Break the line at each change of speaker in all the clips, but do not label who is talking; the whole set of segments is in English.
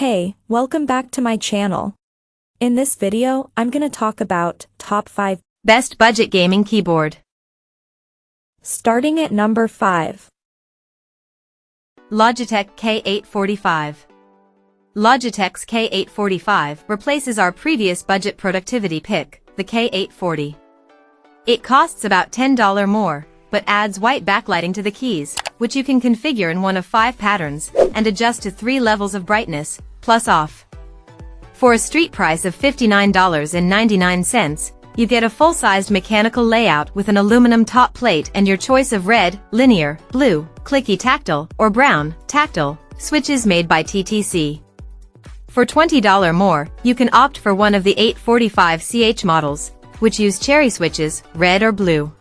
Hey, welcome back to my channel. In this video, I'm gonna talk about top 5
best budget gaming keyboard.
Starting at number 5.
Logitech K845. Logitech's K845 replaces our previous budget productivity pick, the K840. It costs about $10 more, but adds white backlighting to the keys, which you can configure in one of 5 patterns, and adjust to 3 levels of brightness, plus off. For a street price of $59.99, you get a full-sized mechanical layout with an aluminum top plate and your choice of red, linear, blue, clicky tactile, or brown, tactile, switches made by TTC. For $20 more, you can opt for one of the 845CH models, which use cherry switches, red or blue.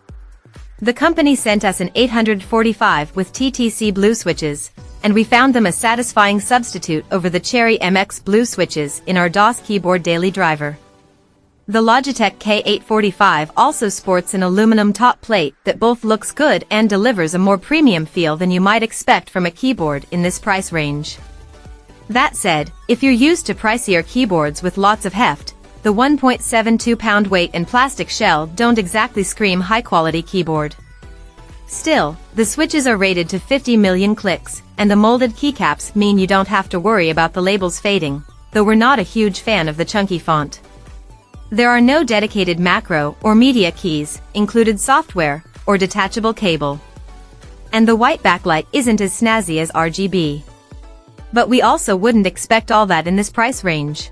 The company sent us an 845 with TTC blue switches, and we found them a satisfying substitute over the Cherry MX blue switches in our DOS keyboard daily driver. The Logitech K845 also sports an aluminum top plate that both looks good and delivers a more premium feel than you might expect from a keyboard in this price range. That said, if you're used to pricier keyboards with lots of heft, the 1.72-pound weight and plastic shell don't exactly scream high-quality keyboard. Still, the switches are rated to 50 million clicks, and the molded keycaps mean you don't have to worry about the labels fading, though we're not a huge fan of the chunky font. There are no dedicated macro or media keys, included software, or detachable cable. And the white backlight isn't as snazzy as RGB. But we also wouldn't expect all that in this price range.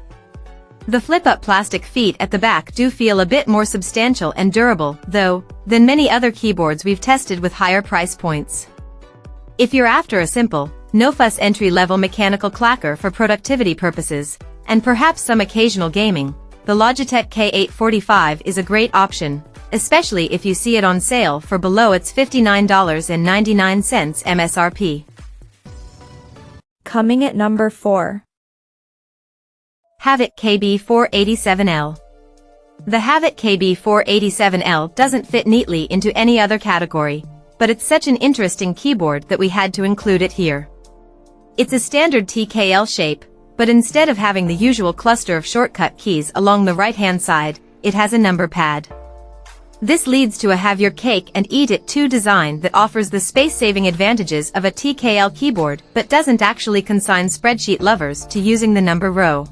The flip-up plastic feet at the back do feel a bit more substantial and durable, though, than many other keyboards we've tested with higher price points. If you're after a simple, no-fuss entry-level mechanical clacker for productivity purposes, and perhaps some occasional gaming, the Logitech K845 is a great option, especially if you see it on sale for below its $59.99 MSRP.
Coming at number 4.
Havit KB487L. The Havit KB487L doesn't fit neatly into any other category, but it's such an interesting keyboard that we had to include it here. It's a standard TKL shape, but instead of having the usual cluster of shortcut keys along the right-hand side, it has a number pad. This leads to a have-your-cake-and-eat-it-too design that offers the space-saving advantages of a TKL keyboard but doesn't actually consign spreadsheet lovers to using the number row.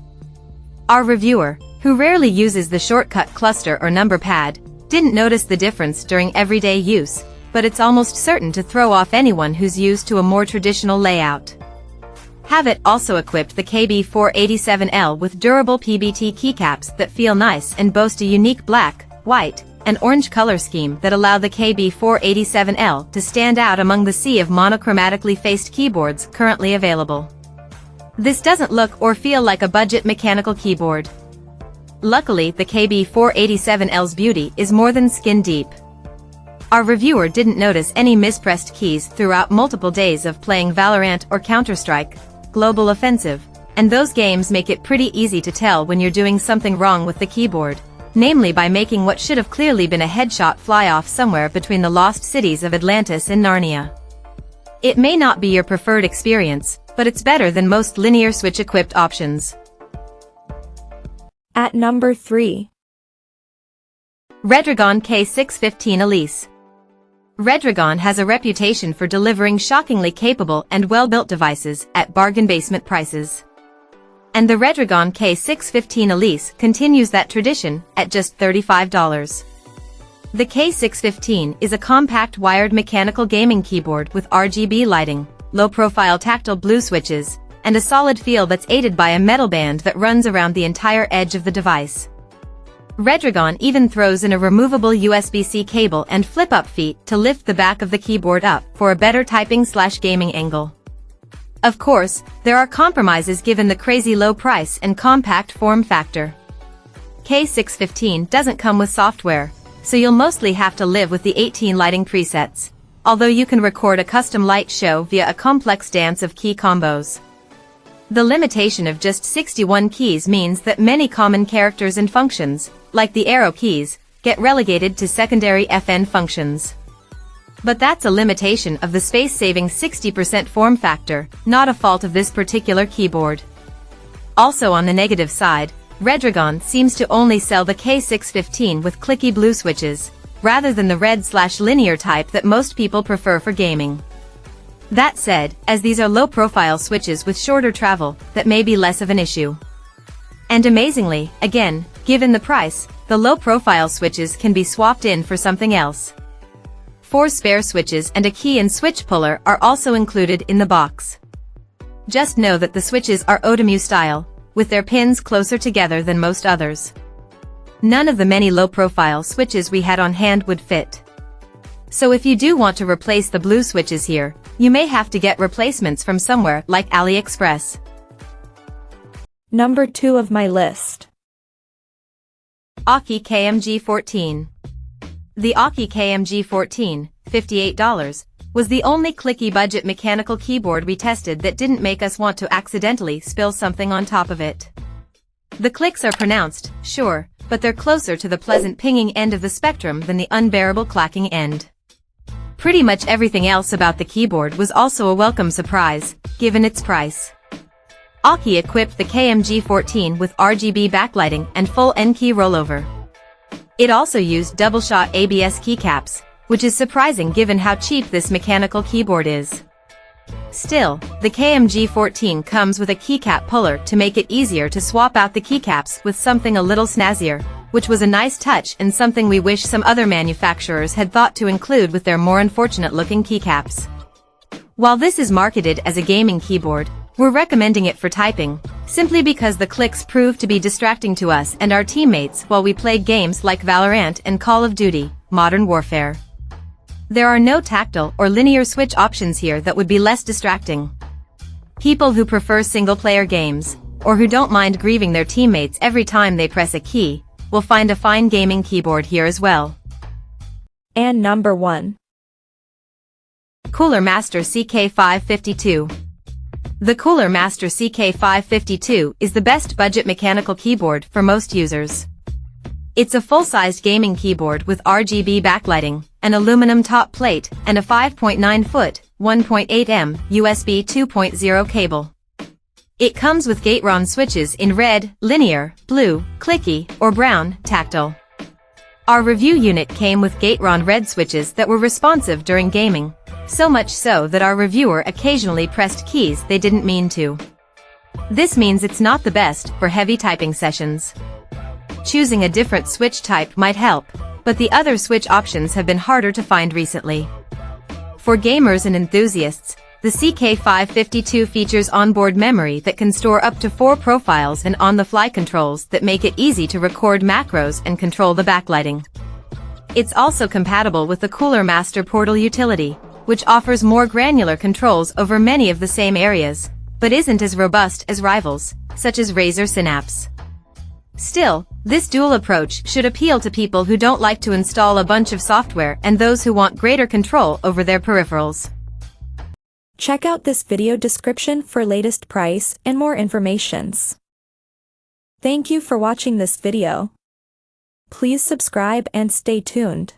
Our reviewer, who rarely uses the shortcut cluster or number pad, didn't notice the difference during everyday use, but it's almost certain to throw off anyone who's used to a more traditional layout. Havit also equipped the KB487L with durable PBT keycaps that feel nice and boast a unique black, white, and orange color scheme that allow the KB487L to stand out among the sea of monochromatically faced keyboards currently available. This doesn't look or feel like a budget mechanical keyboard. Luckily, the KB487L's beauty is more than skin deep. Our reviewer didn't notice any mispressed keys throughout multiple days of playing Valorant or Counter-Strike, Global Offensive, and those games make it pretty easy to tell when you're doing something wrong with the keyboard, namely by making what should have clearly been a headshot fly off somewhere between the lost cities of Atlantis and Narnia. It may not be your preferred experience, but it's better than most linear switch-equipped options.
At number 3.
Redragon K615 Elise. Redragon has a reputation for delivering shockingly capable and well-built devices at bargain basement prices. And the Redragon K615 Elise continues that tradition at just $35. The K615 is a compact wired mechanical gaming keyboard with RGB lighting, low-profile tactile blue switches, and a solid feel that's aided by a metal band that runs around the entire edge of the device. Redragon even throws in a removable USB-C cable and flip-up feet to lift the back of the keyboard up for a better typing/gaming angle. Of course, there are compromises given the crazy low price and compact form factor. K615 doesn't come with software, so you'll mostly have to live with the 18 lighting presets, although you can record a custom light show via a complex dance of key combos. The limitation of just 61 keys means that many common characters and functions, like the arrow keys, get relegated to secondary FN functions. But that's a limitation of the space-saving 60% form factor, not a fault of this particular keyboard. Also on the negative side, Redragon seems to only sell the K615 with clicky blue switches, rather than the red/linear type that most people prefer for gaming. That said, as these are low-profile switches with shorter travel, that may be less of an issue. And amazingly, again, given the price, the low-profile switches can be swapped in for something else. 4 spare switches and a key and switch puller are also included in the box. Just know that the switches are Otomu style, with their pins closer together than most others. None of the many low-profile switches we had on hand would fit. So if you do want to replace the blue switches here, you may have to get replacements from somewhere like AliExpress.
Number 2 of my list.
Aukey KMG14. The Aukey KMG14, $58, was the only clicky budget mechanical keyboard we tested that didn't make us want to accidentally spill something on top of it. The clicks are pronounced, sure, but they're closer to the pleasant pinging end of the spectrum than the unbearable clacking end. Pretty much everything else about the keyboard was also a welcome surprise, given its price. Aukey equipped the KMG14 with RGB backlighting and full N-key rollover. It also used double-shot ABS keycaps, which is surprising given how cheap this mechanical keyboard is. Still, the KMG14 comes with a keycap puller to make it easier to swap out the keycaps with something a little snazzier, which was a nice touch and something we wish some other manufacturers had thought to include with their more unfortunate-looking keycaps. While this is marketed as a gaming keyboard, we're recommending it for typing, simply because the clicks prove to be distracting to us and our teammates while we play games like Valorant and Call of Duty: Modern Warfare. There are no tactile or linear switch options here that would be less distracting. People who prefer single-player games, or who don't mind grieving their teammates every time they press a key, will find a fine gaming keyboard here as well.
And number 1.
Cooler Master CK552. The Cooler Master CK552 is the best budget mechanical keyboard for most users. It's a full-sized gaming keyboard with RGB backlighting, an aluminum top plate, and a 5.9-foot, 1.8 USB 2.0 cable. It comes with Gateron switches in red, linear, blue, clicky, or brown, tactile. Our review unit came with Gateron red switches that were responsive during gaming, so much so that our reviewer occasionally pressed keys they didn't mean to. This means it's not the best for heavy typing sessions. Choosing a different switch type might help, but the other switch options have been harder to find recently. For gamers and enthusiasts, the CK552 features onboard memory that can store up to 4 profiles and on-the-fly controls that make it easy to record macros and control the backlighting. It's also compatible with the Cooler Master Portal utility, which offers more granular controls over many of the same areas, but isn't as robust as rivals, such as Razer Synapse. Still, this dual approach should appeal to people who don't like to install a bunch of software and those who want greater control over their peripherals.
Check out this video description for latest price and more informations. Thank you for watching this video. Please subscribe and stay tuned.